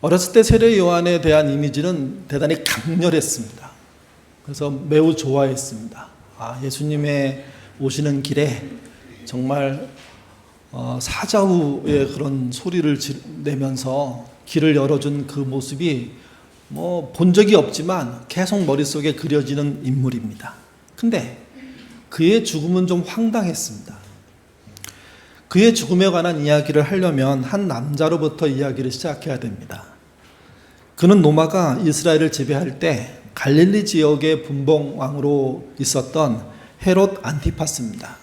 어렸을 때 세례 요한에 대한 이미지는 대단히 강렬했습니다. 그래서 매우 좋아했습니다. 예수님의 오시는 길에 정말 사자후의 그런 소리를 내면서 길을 열어준 그 모습이 본 적이 없지만 계속 머릿속에 그려지는 인물입니다. 근데 그의 죽음은 좀 황당했습니다. 그의 죽음에 관한 이야기를 하려면 한 남자로부터 이야기를 시작해야 됩니다. 그는 로마가 이스라엘을 지배할 때 갈릴리 지역의 분봉왕으로 있었던 헤롯 안티파스입니다.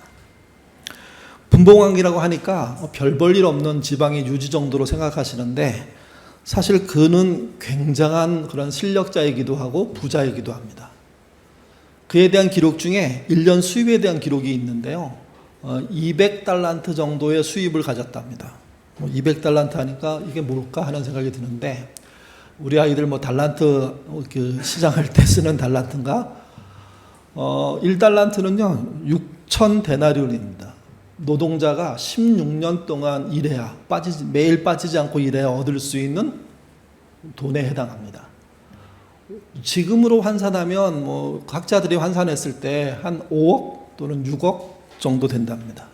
분봉왕이라고 하니까 별 볼 일 없는 지방의 유지 정도로 생각하시는데 사실 그는 굉장한 그런 실력자이기도 하고 부자이기도 합니다. 그에 대한 기록 중에 1년 수입에 대한 기록이 있는데요. 200달란트 정도의 수입을 가졌답니다. 200달란트 하니까 이게 뭘까 하는 생각이 드는데 우리 아이들 달란트 시장할 때 쓰는 달란트인가? 1달란트는요 6천 데나리온입니다. 노동자가 16년 동안 일해야 매일 빠지지 않고 일해야 얻을 수 있는 돈에 해당합니다. 지금으로 환산하면 학자들이 환산했을 때 한 5억 또는 6억 정도 된답니다.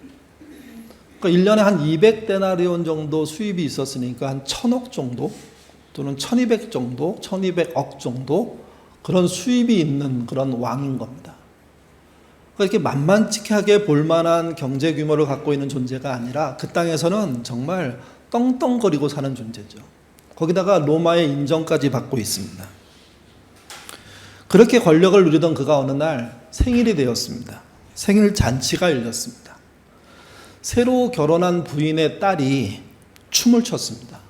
그러니까 1년에 한 200데나리온 정도 수입이 있었으니까 한 1000억 정도 또는 1200 정도, 1200억 정도 그런 수입이 있는 그런 왕인 겁니다. 이렇게 만만치하게 볼만한 경제 규모를 갖고 있는 존재가 아니라 그 땅에서는 정말 떵떵거리고 사는 존재죠. 거기다가 로마의 인정까지 받고 있습니다. 그렇게 권력을 누리던 그가 어느 날 생일이 되었습니다. 생일 잔치가 열렸습니다. 새로 결혼한 부인의 딸이 춤을 췄습니다.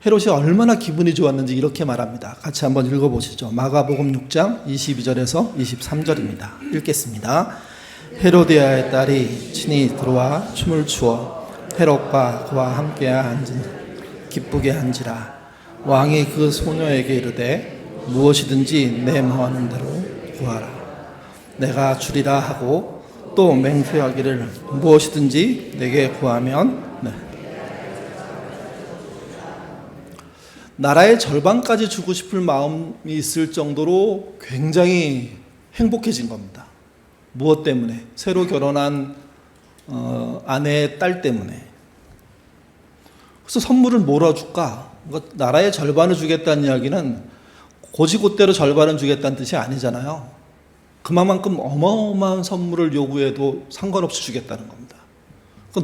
헤롯이 얼마나 기분이 좋았는지 이렇게 말합니다. 같이 한번 읽어보시죠. 마가복음 6장 22절에서 23절입니다. 읽겠습니다. 헤로디아의 딸이 친히 들어와 춤을 추어 헤롯과 그와 함께 기쁘게 한지라. 왕이 그 소녀에게 이르되 무엇이든지 내 명하는 대로 구하라. 내가 주리라 하고 또 맹세하기를 무엇이든지 내게 구하면 나라의 절반까지 주고 싶을 마음이 있을 정도로 굉장히 행복해진 겁니다. 무엇 때문에? 새로 결혼한 아내의 딸 때문에. 그래서 선물을 뭐라 줄까? 나라의 절반을 주겠다는 이야기는 고지고대로 절반은 주겠다는 뜻이 아니잖아요. 그만큼 어마어마한 선물을 요구해도 상관없이 주겠다는 겁니다.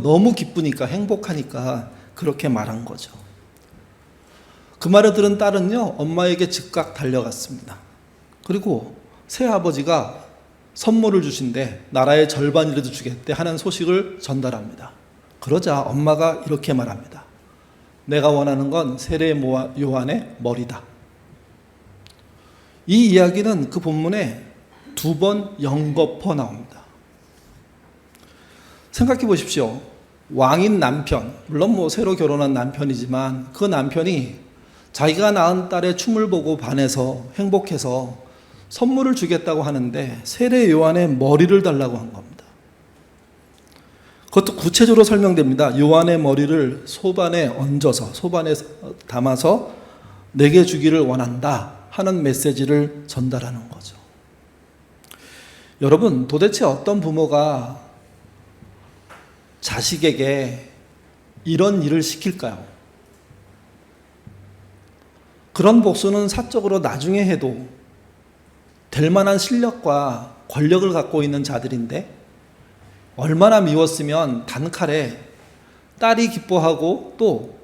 너무 기쁘니까, 행복하니까 그렇게 말한 거죠. 그 말을 들은 딸은요, 엄마에게 즉각 달려갔습니다. 그리고 새아버지가 선물을 주신대, 나라의 절반이라도 주겠대 하는 소식을 전달합니다. 그러자 엄마가 이렇게 말합니다. 내가 원하는 건 세례 요한의 머리다. 이 이야기는 그 본문에 2번 연거푸 나옵니다. 생각해 보십시오. 왕인 남편, 물론 새로 결혼한 남편이지만 그 남편이 자기가 낳은 딸의 춤을 보고 반해서 행복해서 선물을 주겠다고 하는데 세례 요한의 머리를 달라고 한 겁니다. 그것도 구체적으로 설명됩니다. 요한의 머리를 소반에 얹어서, 소반에 담아서 내게 주기를 원한다 하는 메시지를 전달하는 거죠. 여러분, 도대체 어떤 부모가 자식에게 이런 일을 시킬까요? 그런 복수는 사적으로 나중에 해도 될 만한 실력과 권력을 갖고 있는 자들인데 얼마나 미웠으면 단칼에 딸이 기뻐하고 또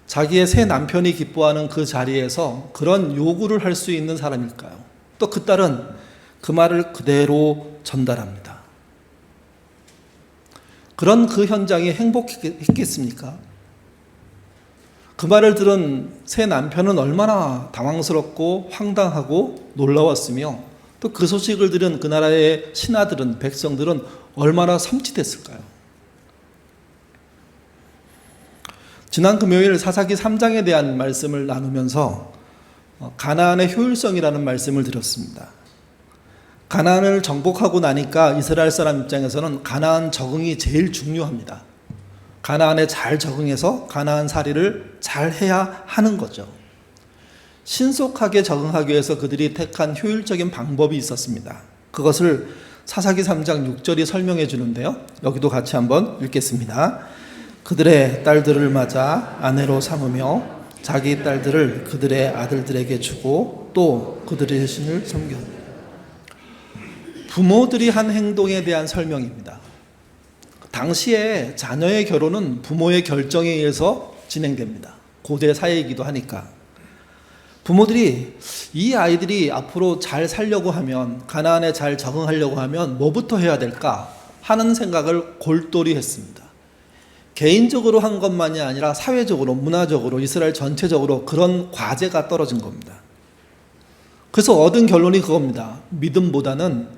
자기의 새 남편이 기뻐하는 그 자리에서 그런 요구를 할 수 있는 사람일까요? 또 그 딸은 그 말을 그대로 전달합니다. 그런 그 현장이 행복했겠습니까? 그 말을 들은 새 남편은 얼마나 당황스럽고 황당하고 놀라웠으며 또 그 소식을 들은 그 나라의 신하들은, 백성들은 얼마나 섬찟했을까요? 지난 금요일 사사기 3장에 대한 말씀을 나누면서 가나안의 효율성이라는 말씀을 드렸습니다. 가나안을 정복하고 나니까 이스라엘 사람 입장에서는 가나안 적응이 제일 중요합니다. 가나안에 잘 적응해서 가나안 살이를 잘 해야 하는 거죠. 신속하게 적응하기 위해서 그들이 택한 효율적인 방법이 있었습니다. 그것을 사사기 3장 6절이 설명해 주는데요. 여기도 같이 한번 읽겠습니다. 그들의 딸들을 맞아 아내로 삼으며 자기 딸들을 그들의 아들들에게 주고 또 그들의 신을 섬겨. 부모들이 한 행동에 대한 설명입니다. 당시에 자녀의 결혼은 부모의 결정에 의해서 진행됩니다. 고대 사회이기도 하니까. 부모들이 이 아이들이 앞으로 잘 살려고 하면, 가나안에 잘 적응하려고 하면 뭐부터 해야 될까 하는 생각을 골똘히 했습니다. 개인적으로 한 것만이 아니라 사회적으로, 문화적으로, 이스라엘 전체적으로 그런 과제가 떨어진 겁니다. 그래서 얻은 결론이 그겁니다. 믿음보다는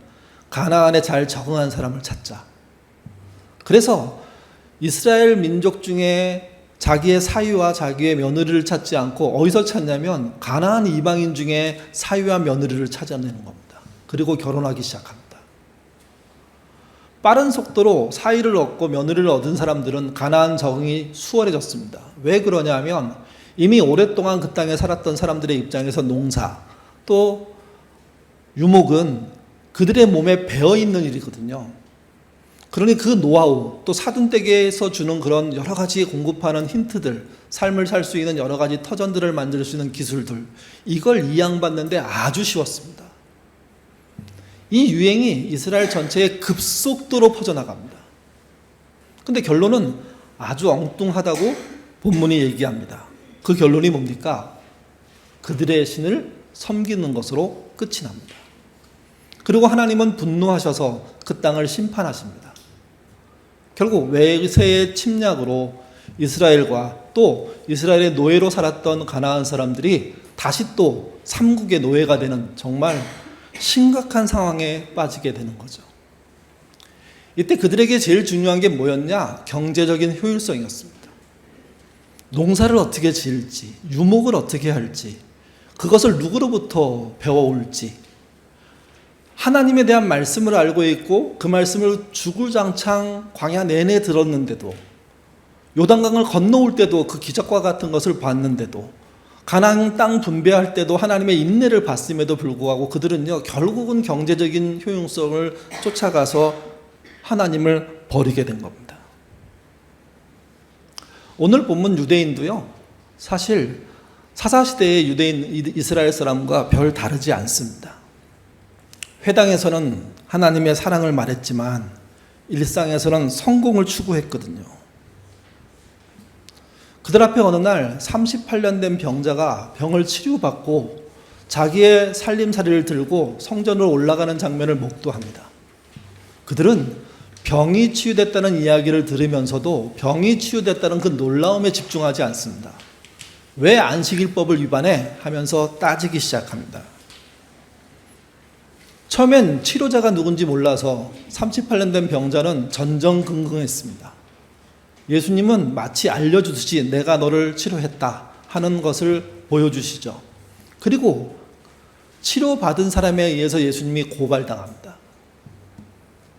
가나안에 잘 적응한 사람을 찾자. 그래서 이스라엘 민족 중에 자기의 사위와 자기의 며느리를 찾지 않고 어디서 찾냐면 가나안 이방인 중에 사위와 며느리를 찾아내는 겁니다. 그리고 결혼하기 시작합니다. 빠른 속도로 사위를 얻고 며느리를 얻은 사람들은 가나안 적응이 수월해졌습니다. 왜 그러냐면 이미 오랫동안 그 땅에 살았던 사람들의 입장에서 농사 또 유목은 그들의 몸에 배어있는 일이거든요. 그러니 그 노하우 또 사돈댁에서 주는 그런 여러 가지 공급하는 힌트들, 삶을 살 수 있는 여러 가지 터전들을 만들 수 있는 기술들, 이걸 이양받는데 아주 쉬웠습니다. 이 유행이 이스라엘 전체에 급속도로 퍼져나갑니다. 근데 결론은 아주 엉뚱하다고 본문이 얘기합니다. 그 결론이 뭡니까? 그들의 신을 섬기는 것으로 끝이 납니다. 그리고 하나님은 분노하셔서 그 땅을 심판하십니다. 결국 외세의 침략으로 이스라엘과 또 이스라엘의 노예로 살았던 가나안 사람들이 다시 또 삼국의 노예가 되는 정말 심각한 상황에 빠지게 되는 거죠. 이때 그들에게 제일 중요한 게 뭐였냐? 경제적인 효율성이었습니다. 농사를 어떻게 지을지, 유목을 어떻게 할지, 그것을 누구로부터 배워올지, 하나님에 대한 말씀을 알고 있고 그 말씀을 주구장창 광야 내내 들었는데도, 요단강을 건너올 때도 그 기적과 같은 것을 봤는데도, 가나안 땅 분배할 때도 하나님의 인내를 봤음에도 불구하고 그들은요, 결국은 경제적인 효용성을 쫓아가서 하나님을 버리게 된 겁니다. 오늘 본문 유대인도요, 사실 사사시대의 유대인 이스라엘 사람과 별 다르지 않습니다. 회당에서는 하나님의 사랑을 말했지만 일상에서는 성공을 추구했거든요. 그들 앞에 어느 날 38년 된 병자가 병을 치료받고 자기의 살림살이를 들고 성전으로 올라가는 장면을 목도합니다. 그들은 병이 치유됐다는 이야기를 들으면서도 병이 치유됐다는 그 놀라움에 집중하지 않습니다. 왜 안식일법을 위반해? 하면서 따지기 시작합니다. 처음엔 치료자가 누군지 몰라서 38년 된 병자는 전전긍긍했습니다. 예수님은 마치 알려주듯이 내가 너를 치료했다 하는 것을 보여주시죠. 그리고 치료받은 사람에 의해서 예수님이 고발당합니다.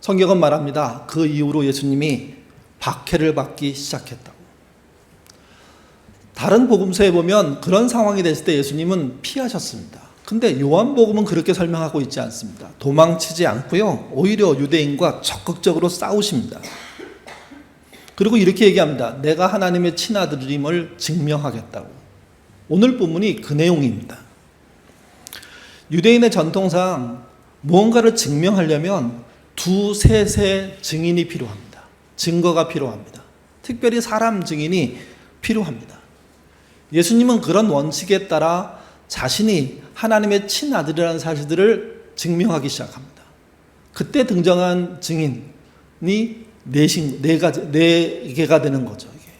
성경은 말합니다. 그 이후로 예수님이 박해를 받기 시작했다고. 다른 복음서에 보면 그런 상황이 됐을 때 예수님은 피하셨습니다. 근데 요한복음은 그렇게 설명하고 있지 않습니다. 도망치지 않고요, 오히려 유대인과 적극적으로 싸우십니다. 그리고 이렇게 얘기합니다. 내가 하나님의 친아들임을 증명하겠다고. 오늘 본문이 그 내용입니다. 유대인의 전통상 무언가를 증명하려면 두셋의 증인이 필요합니다. 증거가 필요합니다. 특별히 사람 증인이 필요합니다. 예수님은 그런 원칙에 따라 자신이 하나님의 친아들이라는 사실들을 증명하기 시작합니다. 그때 등장한 증인이 네 개가 되는 거죠. 이게.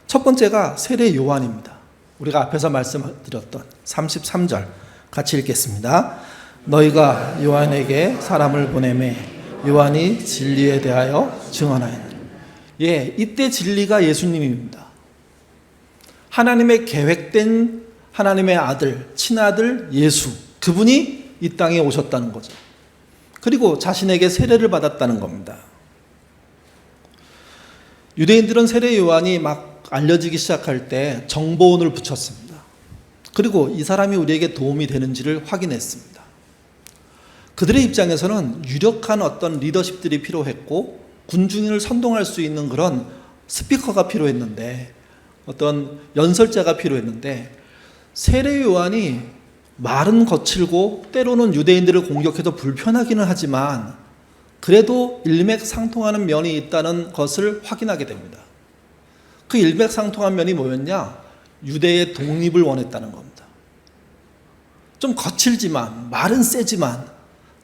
첫 번째가 세례 요한입니다. 우리가 앞에서 말씀드렸던 33절 같이 읽겠습니다. 너희가 요한에게 사람을 보내매 요한이 진리에 대하여 증언하였느니. 예, 이때 진리가 예수님입니다. 하나님의 계획된 하나님의 아들, 친아들 예수, 그분이 이 땅에 오셨다는 거죠. 그리고 자신에게 세례를 받았다는 겁니다. 유대인들은 세례 요한이 막 알려지기 시작할 때 정보원을 붙였습니다. 그리고 이 사람이 우리에게 도움이 되는지를 확인했습니다. 그들의 입장에서는 유력한 어떤 리더십들이 필요했고 군중을 선동할 수 있는 그런 스피커가 필요했는데, 어떤 연설자가 필요했는데, 세례 요한이 말은 거칠고 때로는 유대인들을 공격해도 불편하기는 하지만 그래도 일맥상통하는 면이 있다는 것을 확인하게 됩니다. 그 일맥상통한 면이 뭐였냐? 유대의 독립을 원했다는 겁니다. 좀 거칠지만, 말은 세지만,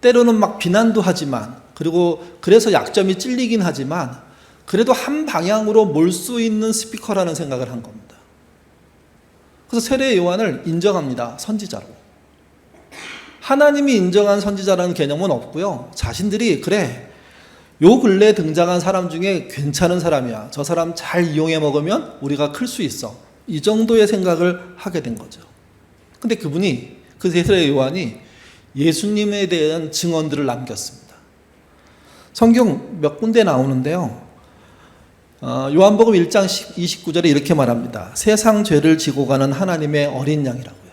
때로는 막 비난도 하지만, 그리고 그래서 약점이 찔리긴 하지만 그래도 한 방향으로 몰 수 있는 스피커라는 생각을 한 겁니다. 그래서 세례 요한을 인정합니다. 선지자로. 하나님이 인정한 선지자라는 개념은 없고요. 자신들이 그래, 요 근래 등장한 사람 중에 괜찮은 사람이야. 저 사람 잘 이용해 먹으면 우리가 클 수 있어. 이 정도의 생각을 하게 된 거죠. 근데 그분이, 그 세례 요한이 예수님에 대한 증언들을 남겼습니다. 성경 몇 군데 나오는데요. 요한복음 1장 29절에 이렇게 말합니다. 세상 죄를 지고 가는 하나님의 어린 양이라고요.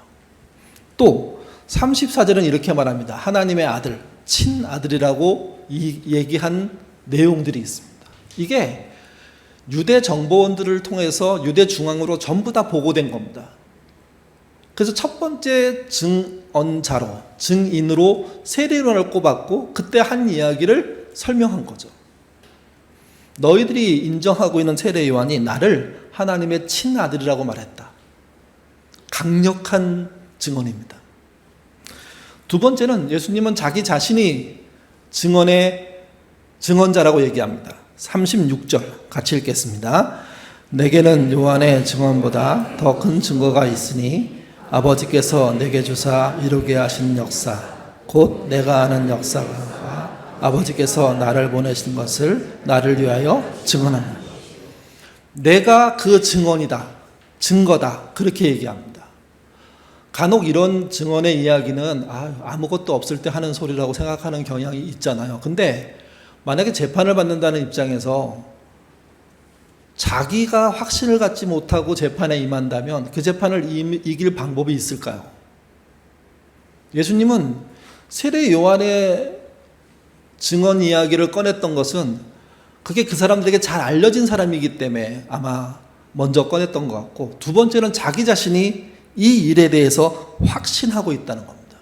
또 34절은 이렇게 말합니다. 하나님의 아들, 친아들이라고 얘기한 내용들이 있습니다. 이게 유대 정보원들을 통해서 유대 중앙으로 전부 다 보고된 겁니다. 그래서 첫 번째 증언자로, 증인으로 세례 요한을 꼽았고 그때 한 이야기를 설명한 거죠. 너희들이 인정하고 있는 세례 요한이 나를 하나님의 친아들이라고 말했다. 강력한 증언입니다. 두 번째는 예수님은 자기 자신이 증언의 증언자라고 얘기합니다. 36절 같이 읽겠습니다. 내게는 요한의 증언보다 더 큰 증거가 있으니 아버지께서 내게 주사 이루게 하신 역사, 곧 내가 아는 역사가 아버지께서 나를 보내신 것을 나를 위하여 증언하노라. 내가 그 증언이다, 증거다, 그렇게 얘기합니다. 간혹 이런 증언의 이야기는 아무것도 없을 때 하는 소리라고 생각하는 경향이 있잖아요. 근데 만약에 재판을 받는다는 입장에서 자기가 확신을 갖지 못하고 재판에 임한다면 그 재판을 이길 방법이 있을까요? 예수님은 세례 요한의 증언 이야기를 꺼냈던 것은 그게 그 사람들에게 잘 알려진 사람이기 때문에 아마 먼저 꺼냈던 것 같고, 두 번째는 자기 자신이 이 일에 대해서 확신하고 있다는 겁니다.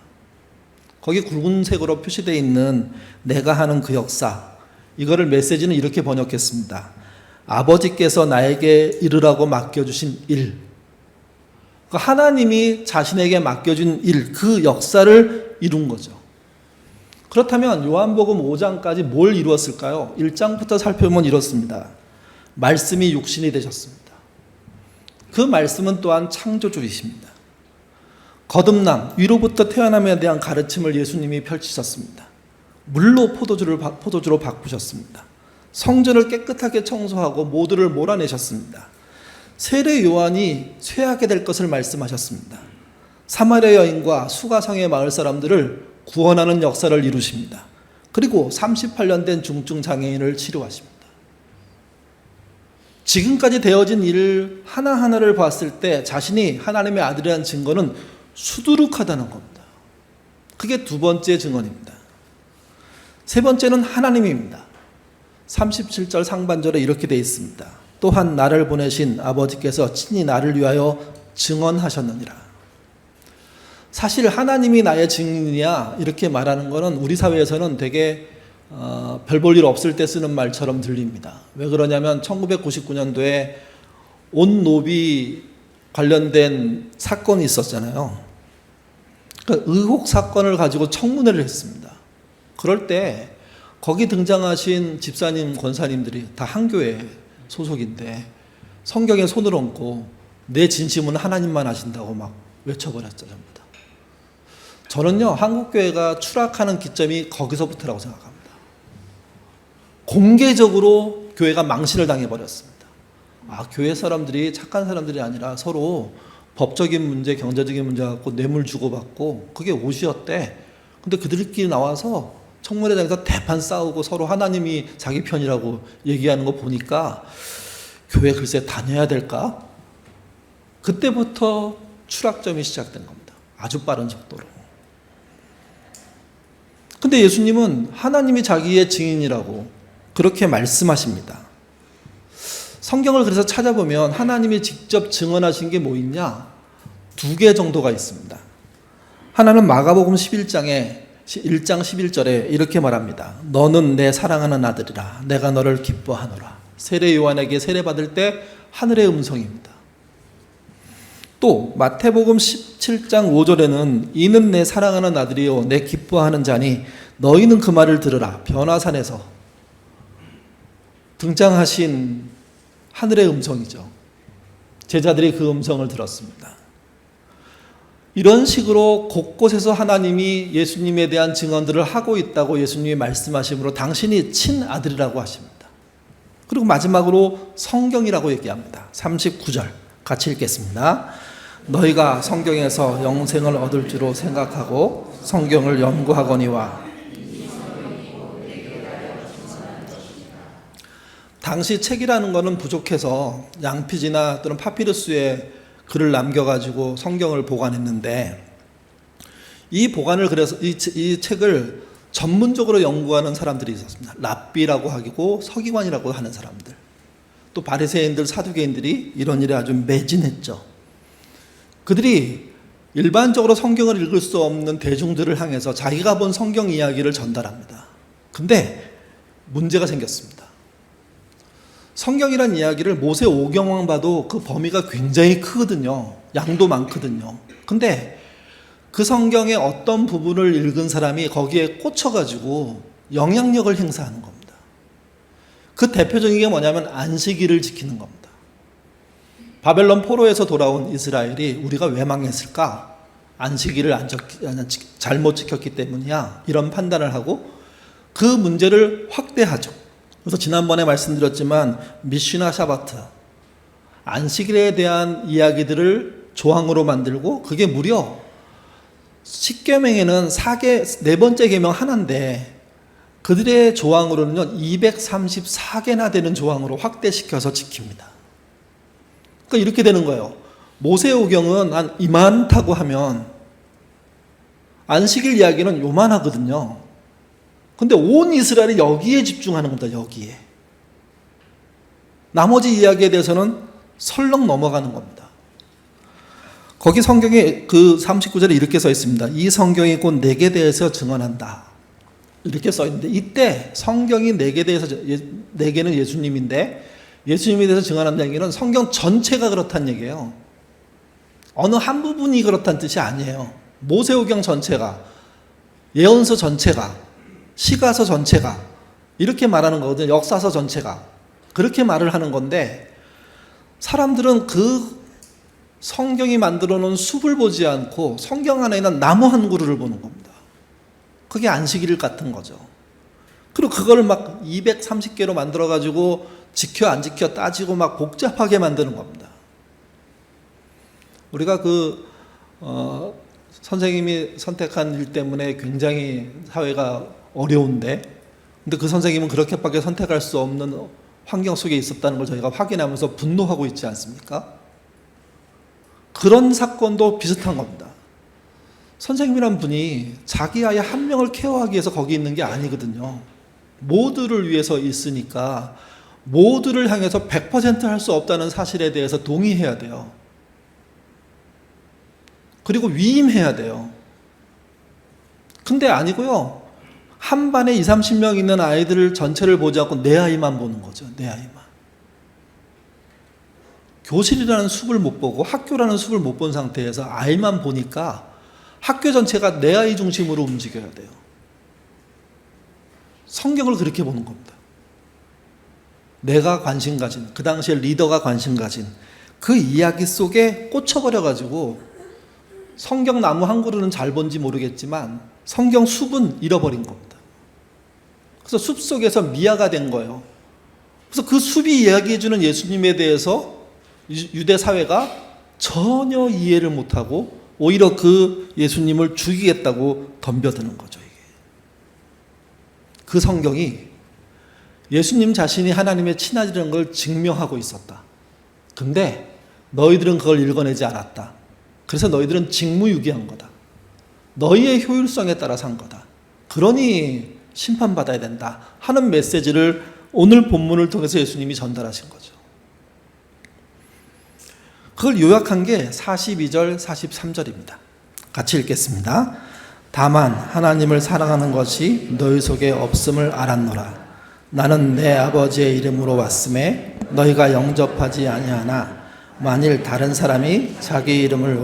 거기 굵은색으로 표시되어 있는 내가 하는 그 역사, 이거를 메시지는 이렇게 번역했습니다. 아버지께서 나에게 이르라고 맡겨주신 일, 하나님이 자신에게 맡겨준 일, 그 역사를 이룬 거죠. 그렇다면 요한복음 5장까지 뭘 이루었을까요? 1장부터 살펴보면 이렇습니다. 말씀이 육신이 되셨습니다. 그 말씀은 또한 창조주이십니다. 거듭남, 위로부터 태어남에 대한 가르침을 예수님이 펼치셨습니다. 물로 포도주로 바꾸셨습니다. 성전을 깨끗하게 청소하고 모두를 몰아내셨습니다. 세례 요한이 쇠하게 될 것을 말씀하셨습니다. 사마리아 여인과 수가성의 마을 사람들을 구원하는 역사를 이루십니다. 그리고 38년 된 중증 장애인을 치료하십니다. 지금까지 되어진 일 하나하나를 봤을 때 자신이 하나님의 아들이라는 증거는 수두룩하다는 겁니다. 그게 두 번째 증언입니다. 세 번째는 하나님입니다. 37절 상반절에 이렇게 되어 있습니다. 또한 나를 보내신 아버지께서 친히 나를 위하여 증언하셨느니라. 사실 하나님이 나의 증인이야 이렇게 말하는 것은 우리 사회에서는 되게 별 볼 일 없을 때 쓰는 말처럼 들립니다. 왜 그러냐면 1999년도에 온노비 관련된 사건이 있었잖아요. 그러니까 의혹 사건을 가지고 청문회를 했습니다. 그럴 때 거기 등장하신 집사님, 권사님들이 다 한 교회 소속인데 성경에 손을 얹고 내 진심은 하나님만 아신다고 막 외쳐버렸죠. 전부 다. 저는요, 한국교회가 추락하는 기점이 거기서부터라고 생각합니다. 공개적으로 교회가 망신을 당해버렸습니다. 교회 사람들이 착한 사람들이 아니라 서로 법적인 문제, 경제적인 문제 갖고 뇌물 주고받고 그게 옷이었대. 근데 그들끼리 나와서 청문회장에서 대판 싸우고 서로 하나님이 자기 편이라고 얘기하는 거 보니까 교회 글쎄 다녀야 될까? 그때부터 추락점이 시작된 겁니다. 아주 빠른 속도로. 근데 예수님은 하나님이 자기의 증인이라고 그렇게 말씀하십니다. 성경을 그래서 찾아보면 하나님이 직접 증언하신 게 뭐 있냐? 2개 정도가 있습니다. 하나는 마가복음 11장 11절에 이렇게 말합니다. 너는 내 사랑하는 아들이라 내가 너를 기뻐하노라. 세례 요한에게 세례받을 때 하늘의 음성입니다. 또 마태복음 17장 5절에는 이는 내 사랑하는 아들이요 내 기뻐하는 자니 너희는 그 말을 들으라. 변화산에서 등장하신 하늘의 음성이죠. 제자들이 그 음성을 들었습니다. 이런 식으로 곳곳에서 하나님이 예수님에 대한 증언들을 하고 있다고 예수님이 말씀하심으로 당신이 친아들이라고 하십니다. 그리고 마지막으로 성경이라고 얘기합니다. 39절 같이 읽겠습니다. 너희가 성경에서 영생을 얻을 줄로 생각하고 성경을 연구하거니와. 당시 책이라는 것은 부족해서 양피지나 또는 파피루스에 글을 남겨가지고 성경을 보관했는데 이 보관을 그래서 이 책을 전문적으로 연구하는 사람들이 있었습니다. 랍비라고 하고 서기관이라고 하는 사람들, 또 바리새인들, 사두개인들이 이런 일에 아주 매진했죠. 그들이 일반적으로 성경을 읽을 수 없는 대중들을 향해서 자기가 본 성경 이야기를 전달합니다. 근데 문제가 생겼습니다. 성경이란 이야기를 모세 오경만 봐도 그 범위가 굉장히 크거든요. 양도 많거든요. 근데 그 성경의 어떤 부분을 읽은 사람이 거기에 꽂혀가지고 영향력을 행사하는 겁니다. 그 대표적인 게 뭐냐면 안식일을 지키는 겁니다. 바벨론 포로에서 돌아온 이스라엘이 우리가 왜 망했을까? 안식일을 잘못 지켰기 때문이야. 이런 판단을 하고 그 문제를 확대하죠. 그래서 지난번에 말씀드렸지만 미슈나 샤바트, 안식일에 대한 이야기들을 조항으로 만들고 그게 무려 10계명에는 4번째 계명 하나인데 그들의 조항으로는요 234개나 되는 조항으로 확대시켜서 지킵니다. 그러니까 이렇게 되는 거예요. 모세오경은 한 이만하다고 하면 안식일 이야기는 요만하거든요. 근데 온 이스라엘이 여기에 집중하는 겁니다. 여기에. 나머지 이야기에 대해서는 설렁 넘어가는 겁니다. 거기 성경에 그 39절에 이렇게 써 있습니다. 이 성경이 곧 내게 대해서 증언한다. 이렇게 써 있는데 이때 성경이 내게 대해서, 내게는 예수님인데 예수님에 대해서 증언한다는 얘기는 성경 전체가 그렇다는 얘기예요. 어느 한 부분이 그렇다는 뜻이 아니에요. 모세오경 전체가, 예언서 전체가, 시가서 전체가 이렇게 말하는 거거든요. 역사서 전체가 그렇게 말을 하는 건데 사람들은 그 성경이 만들어 놓은 숲을 보지 않고 성경 안에 있는 나무 한 그루를 보는 겁니다. 그게 안식일 같은 거죠. 그리고 그걸 막 230개로 만들어 가지고 지켜 안 지켜 따지고 막 복잡하게 만드는 겁니다. 우리가 선생님이 선택한 일 때문에 굉장히 사회가 어려운데 근데 그 선생님은 그렇게밖에 선택할 수 없는 환경 속에 있었다는 걸 저희가 확인하면서 분노하고 있지 않습니까? 그런 사건도 비슷한 겁니다. 선생님이란 분이 자기 아이 한 명을 케어하기 위해서 거기 있는 게 아니거든요. 모두를 위해서 있으니까 모두를 향해서 100% 할 수 없다는 사실에 대해서 동의해야 돼요. 그리고 위임해야 돼요. 근데 아니고요. 한 반에 20, 30명 있는 아이들을 전체를 보지 않고 내 아이만 보는 거죠. 내 아이만. 교실이라는 숲을 못 보고 학교라는 숲을 못 본 상태에서 아이만 보니까 학교 전체가 내 아이 중심으로 움직여야 돼요. 성경을 그렇게 보는 겁니다. 내가 관심 가진, 그 당시에 리더가 관심 가진 그 이야기 속에 꽂혀버려가지고 성경 나무 한 그루는 잘 본지 모르겠지만 성경 숲은 잃어버린 겁니다. 그래서 숲 속에서 미아가 된 거예요. 그래서 그 숲이 이야기해주는 예수님에 대해서 유대 사회가 전혀 이해를 못하고 오히려 그 예수님을 죽이겠다고 덤벼드는 거죠. 이게. 그 성경이 예수님 자신이 하나님의 친아들이라는 걸 증명하고 있었다. 근데 너희들은 그걸 읽어내지 않았다. 그래서 너희들은 직무유기한 거다. 너희의 효율성에 따라 산 거다. 그러니 심판받아야 된다 하는 메시지를 오늘 본문을 통해서 예수님이 전달하신 거죠. 그걸 요약한 게 42절, 43절입니다. 같이 읽겠습니다. 다만 하나님을 사랑하는 것이 너희 속에 없음을 알았노라. 나는 내 아버지의 이름으로 왔음에 너희가 영접하지 아니하나 만일 다른 사람이 자기 이름을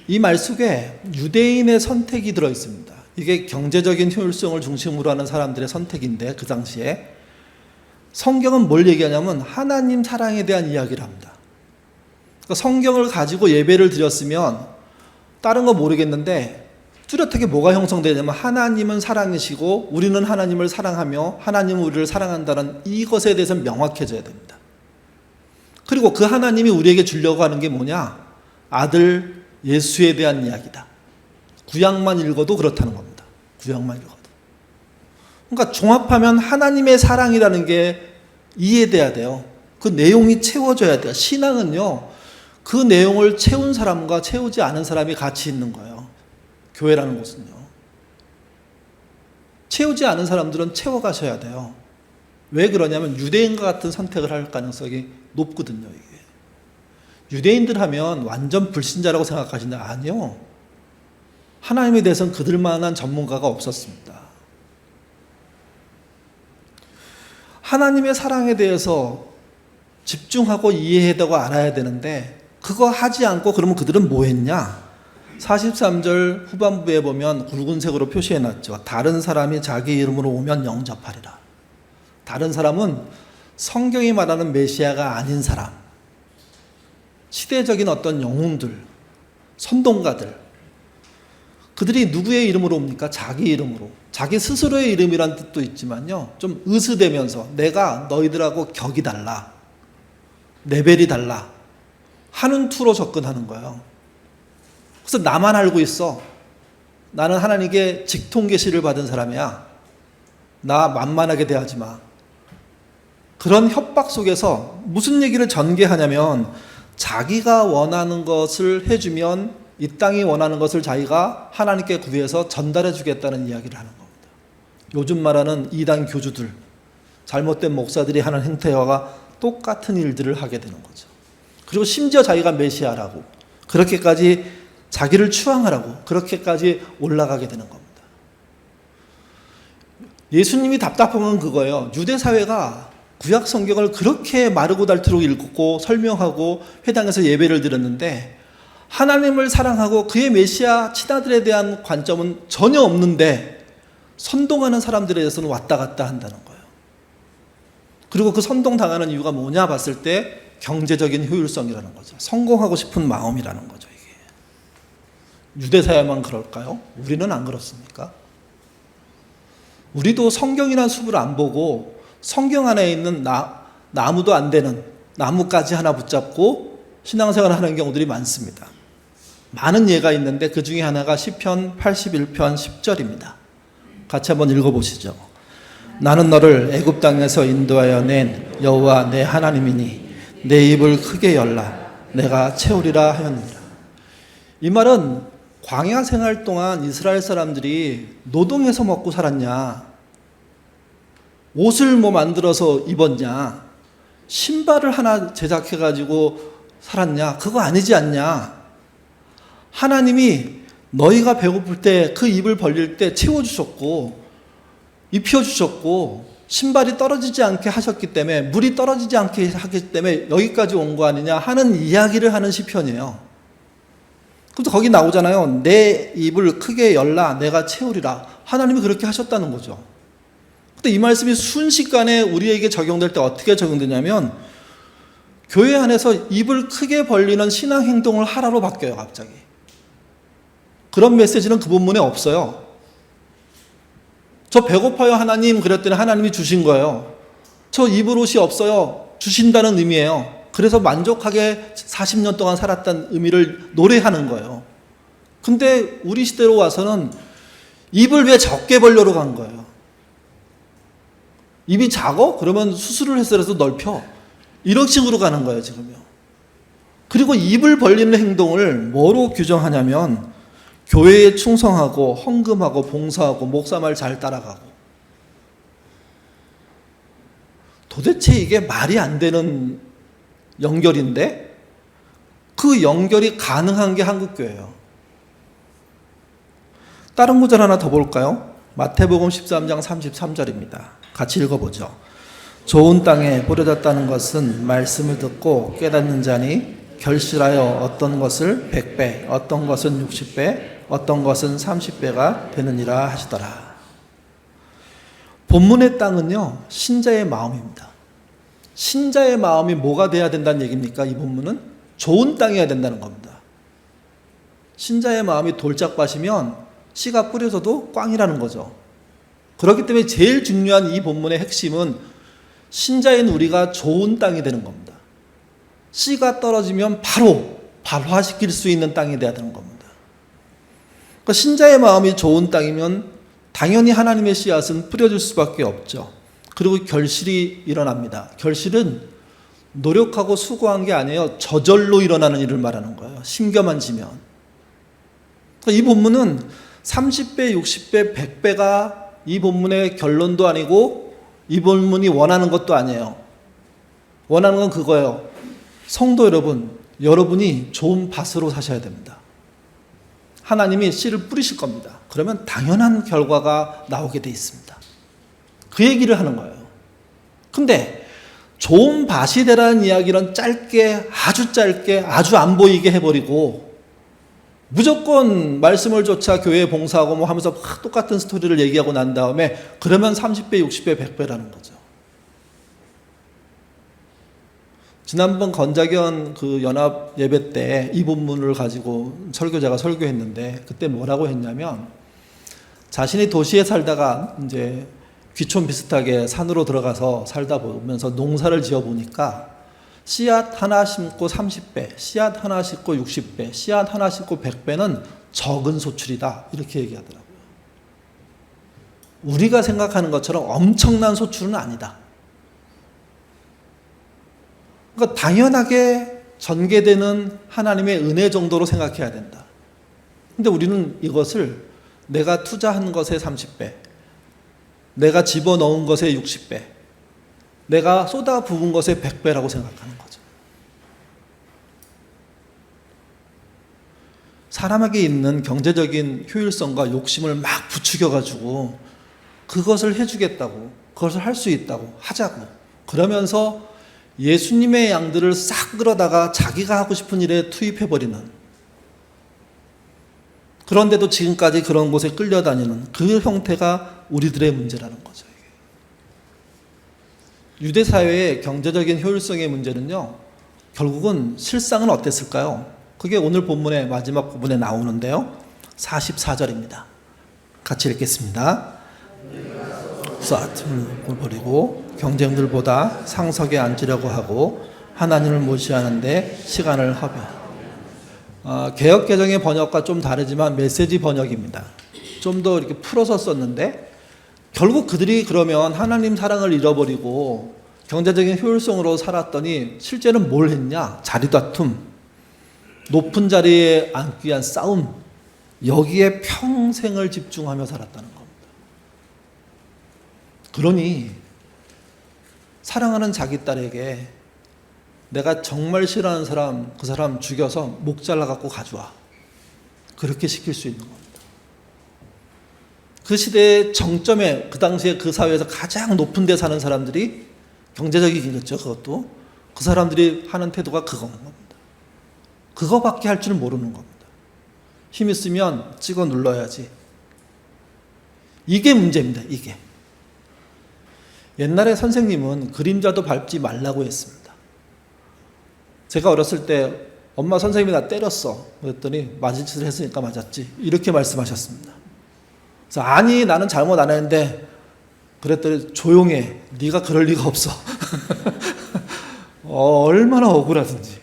이 말 속에 유대인의 선택이 들어 있습니다. 이게 경제적인 효율성을 중심으로 하는 사람들의 선택인데 그 당시에 성경은 뭘 얘기하냐면 하나님 사랑에 대한 이야기를 합니다. 그러니까 성경을 가지고 예배를 드렸으면 다른 거 모르겠는데 뚜렷하게 뭐가 형성되냐면 하나님은 사랑이시고 우리는 하나님을 사랑하며 하나님은 우리를 사랑한다는 이것에 대해서 명확해져야 됩니다. 그리고 그 하나님이 우리에게 주려고 하는 게 뭐냐? 아들 예수에 대한 이야기다. 구약만 읽어도 그렇다는 겁니다. 구약만 읽어도. 그러니까 종합하면 하나님의 사랑이라는 게 이해돼야 돼요. 그 내용이 채워져야 돼요. 신앙은요, 그 내용을 채운 사람과 채우지 않은 사람이 같이 있는 거예요. 교회라는 곳은요. 채우지 않은 사람들은 채워가셔야 돼요. 왜 그러냐면 유대인과 같은 선택을 할 가능성이 높거든요. 이게. 유대인들 하면 완전 불신자라고 생각하시는데 아니요. 하나님에 대해서는 그들만한 전문가가 없었습니다. 하나님의 사랑에 대해서 집중하고 이해하고 알아야 되는데 그거 하지 않고 그러면 그들은 뭐 했냐? 43절 후반부에 보면 굵은색으로 표시해놨죠. 다른 사람이 자기 이름으로 오면 영접하리라. 다른 사람은 성경이 말하는 메시아가 아닌 사람, 시대적인 어떤 영웅들, 선동가들, 그들이 누구의 이름으로 옵니까? 자기 이름으로. 자기 스스로의 이름이란 뜻도 있지만요, 좀 으스대면서 내가 너희들하고 격이 달라, 레벨이 달라 하는 투로 접근하는 거예요. 그래서 나만 알고 있어. 나는 하나님께 직통 계시를 받은 사람이야. 나 만만하게 대하지 마. 그런 협박 속에서 무슨 얘기를 전개하냐면 자기가 원하는 것을 해주면 이 땅이 원하는 것을 자기가 하나님께 구해서 전달해 주겠다는 이야기를 하는 겁니다. 요즘 말하는 이단 교주들, 잘못된 목사들이 하는 행태와 똑같은 일들을 하게 되는 거죠. 그리고 심지어 자기가 메시아라고 그렇게까지 자기를 추앙하라고 그렇게까지 올라가게 되는 겁니다. 예수님이 답답한 건 그거예요. 유대 사회가 구약 성경을 그렇게 마르고 닳도록 읽고 설명하고 회당에서 예배를 드렸는데 하나님을 사랑하고 그의 메시아 친아들에 대한 관점은 전혀 없는데 선동하는 사람들에 대해서는 왔다 갔다 한다는 거예요. 그리고 그 선동당하는 이유가 뭐냐 봤을 때 경제적인 효율성이라는 거죠. 성공하고 싶은 마음이라는 거죠. 이게 유대사회만 그럴까요? 우리는 안 그렇습니까? 우리도 성경이라는 숲을 안 보고 성경 안에 있는 나무도 안 되는 나무까지 하나 붙잡고 신앙생활을 하는 경우들이 많습니다. 많은 예가 있는데 그 중에 하나가 시편 81편 10절입니다. 같이 한번 읽어보시죠. 나는 너를 애굽 땅에서 인도하여 낸 여호와 내 하나님이니 내 입을 크게 열라 내가 채우리라 하였느니라. 이 말은 광야 생활 동안 이스라엘 사람들이 노동해서 먹고 살았냐, 옷을 뭐 만들어서 입었냐, 신발을 하나 제작해가지고 살았냐, 그거 아니지 않냐. 하나님이 너희가 배고플 때 그 입을 벌릴 때 채워주셨고 입혀주셨고 신발이 떨어지지 않게 하셨기 때문에 물이 떨어지지 않게 하기 때문에 여기까지 온 거 아니냐 하는 이야기를 하는 시편이에요. 그래서 거기 나오잖아요. 내 입을 크게 열라 내가 채우리라. 하나님이 그렇게 하셨다는 거죠. 근데 이 말씀이 순식간에 우리에게 적용될 때 어떻게 적용되냐면 교회 안에서 입을 크게 벌리는 신앙 행동을 하라로 바뀌어요. 갑자기. 그런 메시지는 그 본문에 없어요. 저 배고파요 하나님 그랬더니 하나님이 주신 거예요. 저 입을 옷이 없어요 주신다는 의미예요. 그래서 만족하게 40년 동안 살았다는 의미를 노래하는 거예요. 근데 우리 시대로 와서는 입을 왜 적게 벌려고 간 거예요. 입이 작어? 그러면 수술을 해서라도 넓혀. 이런 식으로 가는 거예요, 지금요. 그리고 입을 벌리는 행동을 뭐로 규정하냐면 교회에 충성하고 헌금하고 봉사하고 목사 말 잘 따라가고. 도대체 이게 말이 안 되는 연결인데 그 연결이 가능한 게 한국교회예요. 다른 구절 하나 더 볼까요? 마태복음 13장 33절입니다. 같이 읽어보죠. 좋은 땅에 뿌려졌다는 것은 말씀을 듣고 깨닫는 자니 결실하여 어떤 것을 100배, 어떤 것은 60배, 어떤 것은 30배가 되느니라 하시더라. 본문의 땅은요, 신자의 마음입니다. 신자의 마음이 뭐가 돼야 된다는 얘기입니까? 이 본문은 좋은 땅이어야 된다는 겁니다. 신자의 마음이 돌짝밭이면 씨가 뿌려져도 꽝이라는 거죠. 그렇기 때문에 제일 중요한 이 본문의 핵심은 신자인 우리가 좋은 땅이 되는 겁니다. 씨가 떨어지면 바로 발화시킬 수 있는 땅이 돼야 되는 겁니다. 그러니까 신자의 마음이 좋은 땅이면 당연히 하나님의 씨앗은 뿌려질 수밖에 없죠. 그리고 결실이 일어납니다. 결실은 노력하고 수고한 게 아니에요. 저절로 일어나는 일을 말하는 거예요. 심겨만 지면. 그러니까 이 본문은 30배, 60배, 100배가 이 본문의 결론도 아니고 이 본문이 원하는 것도 아니에요. 원하는 건 그거예요. 성도 여러분, 여러분이 좋은 밭으로 사셔야 됩니다. 하나님이 씨를 뿌리실 겁니다. 그러면 당연한 결과가 나오게 돼 있습니다. 그 얘기를 하는 거예요. 근데 좋은 밭이 되라는 이야기는 짧게, 아주 안 보이게 해버리고 무조건 말씀을 좇아 교회에 봉사하고 뭐 하면서 똑같은 스토리를 얘기하고 난 다음에 그러면 30배, 60배, 100배라는 거죠. 지난번 건자견 그 연합 예배 때 이 본문을 가지고 설교자가 설교했는데 그때 뭐라고 했냐면 자신이 도시에 살다가 이제 귀촌 비슷하게 산으로 들어가서 살다 보면서 농사를 지어 보니까 씨앗 하나 심고 30배, 씨앗 하나 심고 60배, 씨앗 하나 심고 100배는 적은 소출이다. 이렇게 얘기하더라고요. 우리가 생각하는 것처럼 엄청난 소출은 아니다. 그러니까 당연하게 전개되는 하나님의 은혜 정도로 생각해야 된다. 근데 우리는 이것을 내가 투자한 것의 30배, 내가 집어넣은 것의 60배, 내가 쏟아 부은 것의 100배라고 생각하는 거죠. 사람에게 있는 경제적인 효율성과 욕심을 막 부추겨가지고 그것을 해주겠다고, 그것을 할 수 있다고, 하자고 그러면서 예수님의 양들을 싹 끌어다가 자기가 하고 싶은 일에 투입해버리는, 그런데도 지금까지 그런 곳에 끌려다니는 그 형태가 우리들의 문제라는 거죠. 유대 사회의 경제적인 효율성의 문제는요, 결국은 실상은 어땠을까요? 그게 오늘 본문의 마지막 부분에 나오는데요. 44절입니다. 같이 읽겠습니다. 쌀을 버리고 경쟁들보다 상석에 앉으려고 하고 하나님을 무시하는데 시간을 허비하고. 개역개정의 번역과 좀 다르지만 메시지 번역입니다. 좀 더 이렇게 풀어서 썼는데 결국 그들이 그러면 하나님 사랑을 잃어버리고 경제적인 효율성으로 살았더니 실제는 뭘 했냐? 자리다툼, 높은 자리에 앉기 위한 싸움, 여기에 평생을 집중하며 살았다는 겁니다. 그러니 사랑하는 자기 딸에게 내가 정말 싫어하는 사람, 그 사람 죽여서 목 잘라갖고 가져와. 그렇게 시킬 수 있는 겁니다. 그 시대의 정점에, 그 당시에 그 사회에서 가장 높은 데 사는 사람들이, 경제적이겠죠, 그것도. 그 사람들이 하는 태도가 그건 겁니다. 그거밖에 할 줄 모르는 겁니다. 힘 있으면 찍어 눌러야지. 이게 문제입니다, 이게. 옛날에 선생님은 그림자도 밟지 말라고 했습니다. 제가 어렸을 때 엄마 선생님이 나 때렸어. 그랬더니 맞을 짓을 했으니까 맞았지. 이렇게 말씀하셨습니다. 그래서 아니 나는 잘못 안 했는데 그랬더니 조용해. 네가 그럴 리가 없어. 얼마나 억울하든지.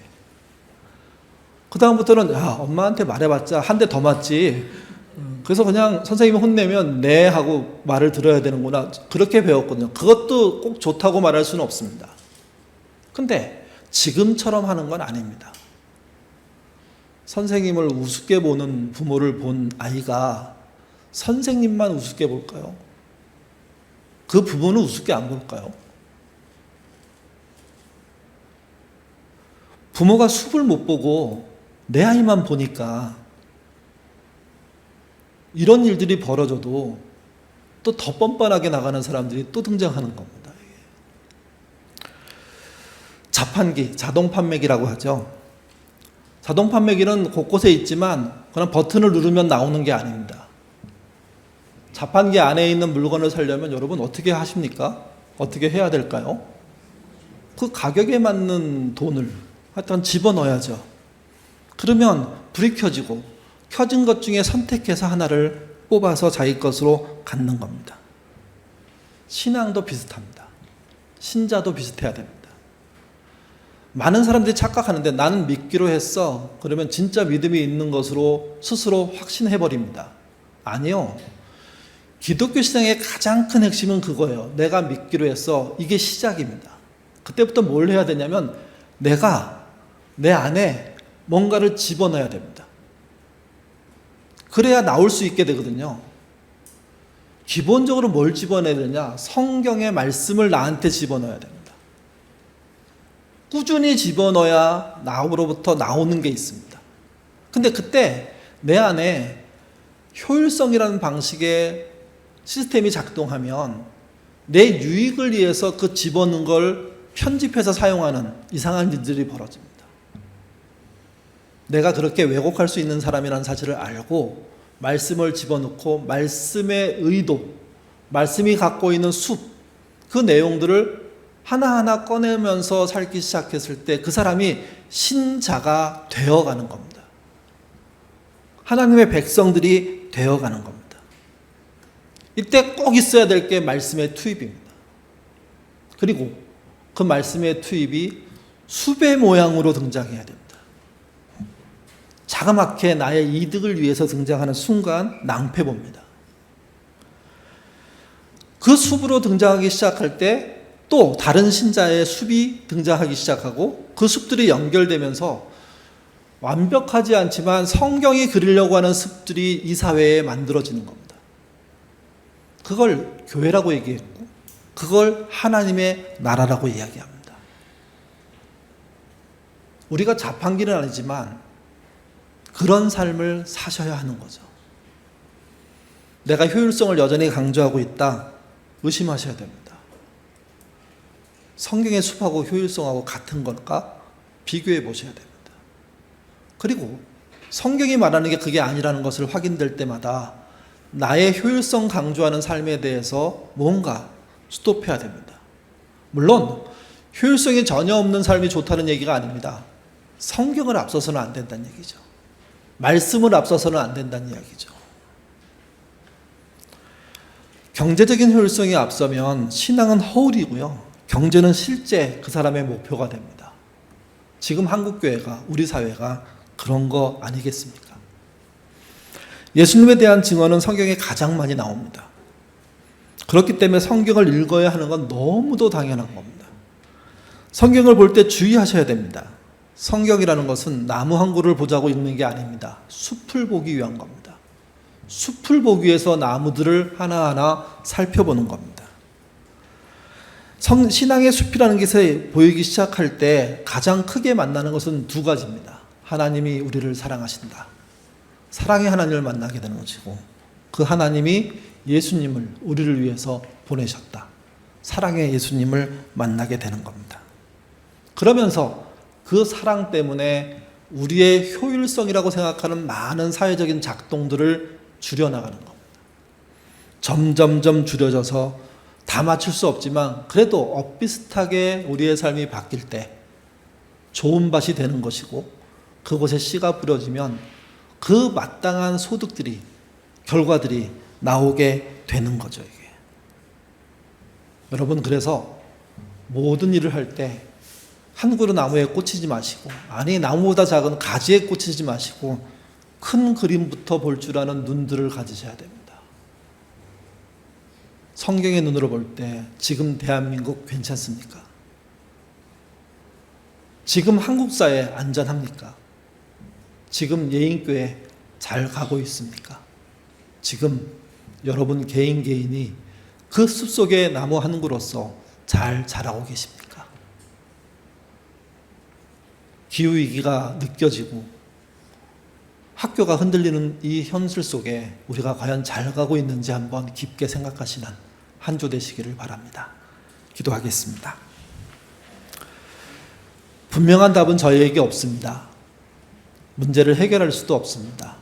그 다음부터는 야 엄마한테 말해봤자 한 대 더 맞지. 그래서 그냥 선생님이 혼내면 네 하고 말을 들어야 되는구나. 그렇게 배웠거든요. 그것도 꼭 좋다고 말할 수는 없습니다. 근데 지금처럼 하는 건 아닙니다. 선생님을 우습게 보는 부모를 본 아이가 선생님만 우습게 볼까요? 그 부모는 우습게 안 볼까요? 부모가 숲을 못 보고 내 아이만 보니까 이런 일들이 벌어져도 또 더 뻔뻔하게 나가는 사람들이 또 등장하는 겁니다. 자판기, 자동 판매기라고 하죠. 자동 판매기는 곳곳에 있지만 그냥 버튼을 누르면 나오는 게 아닙니다. 자판기 안에 있는 물건을 사려면 여러분 어떻게 하십니까? 어떻게 해야 될까요? 그 가격에 맞는 돈을 하여튼 집어넣어야죠. 그러면 불이 켜지고 켜진 것 중에 선택해서 하나를 뽑아서 자기 것으로 갖는 겁니다. 신앙도 비슷합니다. 신자도 비슷해야 됩니다. 많은 사람들이 착각하는데 나는 믿기로 했어. 그러면 진짜 믿음이 있는 것으로 스스로 확신해버립니다. 아니요. 기독교 신앙의 가장 큰 핵심은 그거예요. 내가 믿기로 했어. 이게 시작입니다. 그때부터 뭘 해야 되냐면 내가 내 안에 뭔가를 집어넣어야 됩니다. 그래야 나올 수 있게 되거든요. 기본적으로 뭘 집어넣어야 되냐? 성경의 말씀을 나한테 집어넣어야 됩니다. 꾸준히 집어넣어야 나로부터 나오는 게 있습니다. 근데 그때 내 안에 효율성이라는 방식의 시스템이 작동하면 내 유익을 위해서 그 집어넣은 걸 편집해서 사용하는 이상한 일들이 벌어집니다. 내가 그렇게 왜곡할 수 있는 사람이라는 사실을 알고 말씀을 집어넣고 말씀의 의도, 말씀이 갖고 있는 숲, 그 내용들을 하나하나 꺼내면서 살기 시작했을 때 그 사람이 신자가 되어가는 겁니다. 하나님의 백성들이 되어가는 겁니다. 이때 꼭 있어야 될 게 말씀의 투입입니다. 그리고 그 말씀의 투입이 숲의 모양으로 등장해야 됩니다. 자그맣게 나의 이득을 위해서 등장하는 순간 낭패 봅니다. 그 숲으로 등장하기 시작할 때 또 다른 신자의 숲이 등장하기 시작하고 그 숲들이 연결되면서 완벽하지 않지만 성경이 그리려고 하는 숲들이 이 사회에 만들어지는 겁니다. 그걸 교회라고 얘기했고 그걸 하나님의 나라라고 이야기합니다. 우리가 자판기는 아니지만 그런 삶을 사셔야 하는 거죠. 내가 효율성을 여전히 강조하고 있다. 의심하셔야 됩니다. 성경의 숲하고 효율성하고 같은 걸까? 비교해 보셔야 됩니다. 그리고 성경이 말하는 게 그게 아니라는 것을 확인될 때마다 나의 효율성 강조하는 삶에 대해서 뭔가 스톱해야 됩니다. 물론 효율성이 전혀 없는 삶이 좋다는 얘기가 아닙니다. 성경을 앞서서는 안 된다는 얘기죠. 말씀을 앞서서는 안 된다는 이야기죠. 경제적인 효율성이 앞서면 신앙은 허울이고요. 경제는 실제 그 사람의 목표가 됩니다. 지금 한국교회가, 우리 사회가 그런 거 아니겠습니까? 예수님에 대한 증언은 성경에 가장 많이 나옵니다. 그렇기 때문에 성경을 읽어야 하는 건 너무도 당연한 겁니다. 성경을 볼 때 주의하셔야 됩니다. 성경이라는 것은 나무 한 그루를 보자고 읽는 게 아닙니다. 숲을 보기 위한 겁니다. 숲을 보기 위해서 나무들을 하나하나 살펴보는 겁니다. 신앙의 숲이라는 것이 보이기 시작할 때 가장 크게 만나는 것은 두 가지입니다. 하나님이 우리를 사랑하신다. 사랑의 하나님을 만나게 되는 것이고 그 하나님이 예수님을 우리를 위해서 보내셨다. 사랑의 예수님을 만나게 되는 겁니다. 그러면서 그 사랑 때문에 우리의 효율성이라고 생각하는 많은 사회적인 작동들을 줄여나가는 겁니다. 점점점 줄여져서 다 맞출 수 없지만 그래도 엇비슷하게 우리의 삶이 바뀔 때 좋은 밭이 되는 것이고 그곳에 씨가 뿌려지면 그 마땅한 소득들이, 결과들이 나오게 되는 거죠. 이게. 여러분, 그래서 모든 일을 할 때 한 그루 나무에 꽂히지 마시고, 아니 나무보다 작은 가지에 꽂히지 마시고 큰 그림부터 볼 줄 아는 눈들을 가지셔야 됩니다. 성경의 눈으로 볼 때 지금 대한민국 괜찮습니까? 지금 한국 사회 안전합니까? 지금 예인교회 잘 가고 있습니까? 지금 여러분 개인이 그 숲속의 나무 한 그루로서 잘 자라고 계십니까? 기후위기가 느껴지고 학교가 흔들리는 이 현실 속에 우리가 과연 잘 가고 있는지 한번 깊게 생각하시는 한 주 되시기를 바랍니다. 기도하겠습니다. 분명한 답은 저희에게 없습니다. 문제를 해결할 수도 없습니다.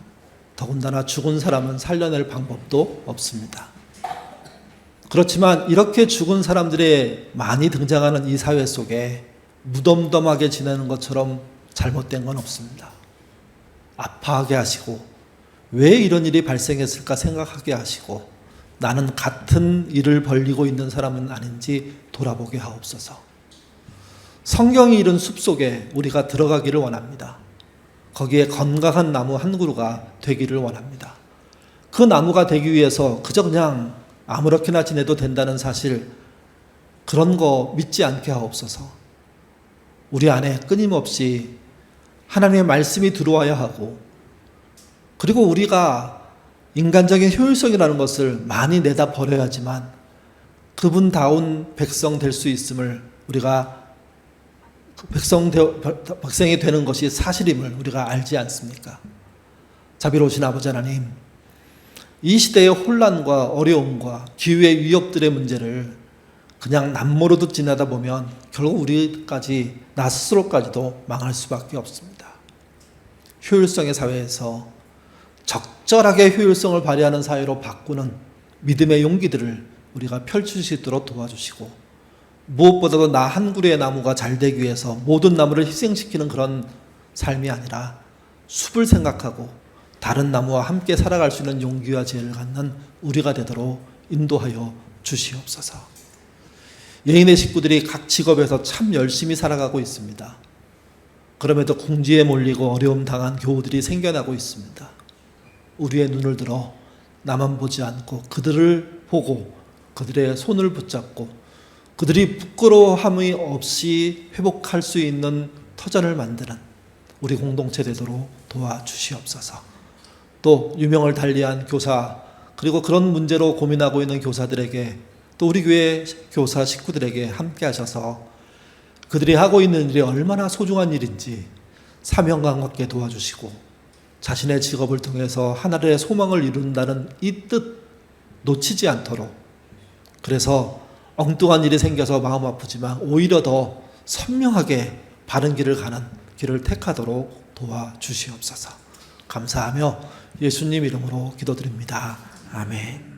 더군다나 죽은 사람은 살려낼 방법도 없습니다. 그렇지만 이렇게 죽은 사람들이 많이 등장하는 이 사회 속에 무덤덤하게 지내는 것처럼 잘못된 건 없습니다. 아파하게 하시고 왜 이런 일이 발생했을까 생각하게 하시고 나는 같은 일을 벌이고 있는 사람은 아닌지 돌아보게 하옵소서. 성경이 이른 숲속에 우리가 들어가기를 원합니다. 거기에 건강한 나무 한 그루가 되기를 원합니다. 그 나무가 되기 위해서 그저 그냥 아무렇게나 지내도 된다는 사실, 그런 거 믿지 않게 하옵소서. 우리 안에 끊임없이 하나님의 말씀이 들어와야 하고, 그리고 우리가 인간적인 효율성이라는 것을 많이 내다 버려야지만 그분다운 백성 될 수 있음을, 우리가 백성이 되는 것이 사실임을 우리가 알지 않습니까? 자비로우신 아버지 하나님, 이 시대의 혼란과 어려움과 기후의 위협들의 문제를 그냥 남모르듯 지나다 보면 결국 우리까지, 나 스스로까지도 망할 수밖에 없습니다. 효율성의 사회에서 적절하게 효율성을 발휘하는 사회로 바꾸는 믿음의 용기들을 우리가 펼칠 수 있도록 도와주시고, 무엇보다도 나 한 그루의 나무가 잘 되기 위해서 모든 나무를 희생시키는 그런 삶이 아니라 숲을 생각하고 다른 나무와 함께 살아갈 수 있는 용기와 지혜를 갖는 우리가 되도록 인도하여 주시옵소서. 예인의 식구들이 각 직업에서 참 열심히 살아가고 있습니다. 그럼에도 궁지에 몰리고 어려움 당한 교우들이 생겨나고 있습니다. 우리의 눈을 들어 나만 보지 않고 그들을 보고 그들의 손을 붙잡고 그들이 부끄러움이 없이 회복할 수 있는 터전을 만드는 우리 공동체 되도록 도와주시옵소서. 또 유명을 달리한 교사, 그리고 그런 문제로 고민하고 있는 교사들에게, 또 우리 교회 교사 식구들에게 함께 하셔서 그들이 하고 있는 일이 얼마나 소중한 일인지 사명감 갖게 도와주시고, 자신의 직업을 통해서 하나님의 소망을 이룬다는 이 뜻 놓치지 않도록, 그래서 엉뚱한 일이 생겨서 마음 아프지만 오히려 더 선명하게 바른 길을 가는 길을 택하도록 도와주시옵소서. 감사하며 예수님 이름으로 기도드립니다. 아멘.